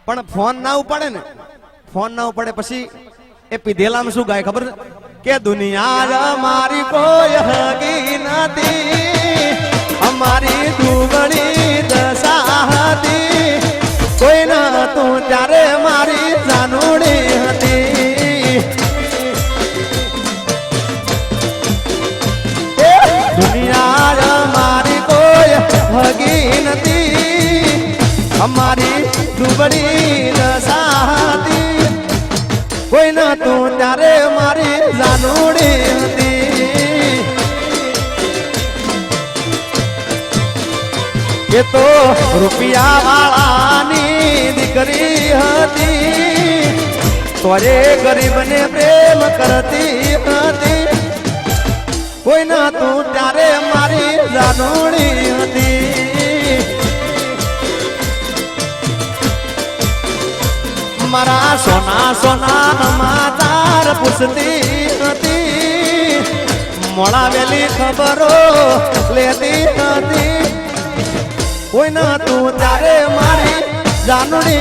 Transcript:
પણ ફોન ના ઉપાડે ને, ફોન ના ઉપાડે પછી એ પીધેલામાં શું ગાય ખબર કે દુનિયા મારી કોઈ હગી નથી, અમારી દુબળી દશા હતી, કોઈ ન તું ત્યારે મારી જાનુડી હતી. દુનિયા મારી કોઈ હગી નથી, અમારી દુબળી દશા હતી, કોઈ ન તું ત્યારે મારી જાનુડી હતી. એ તો રૂપિયા વાળાની દીકરી હતી, તોરે ગરીબને પ્રેમ કરતી હતી, કોઈ ન તું ત્યારે મારી જાનુડી હતી. મારા સોના સોના સમાચાર પૂછતી હતી, મોડાવેલી ખબરો લેતી હતી, કોઈ ન તું ત્યારે મારી જાનુડી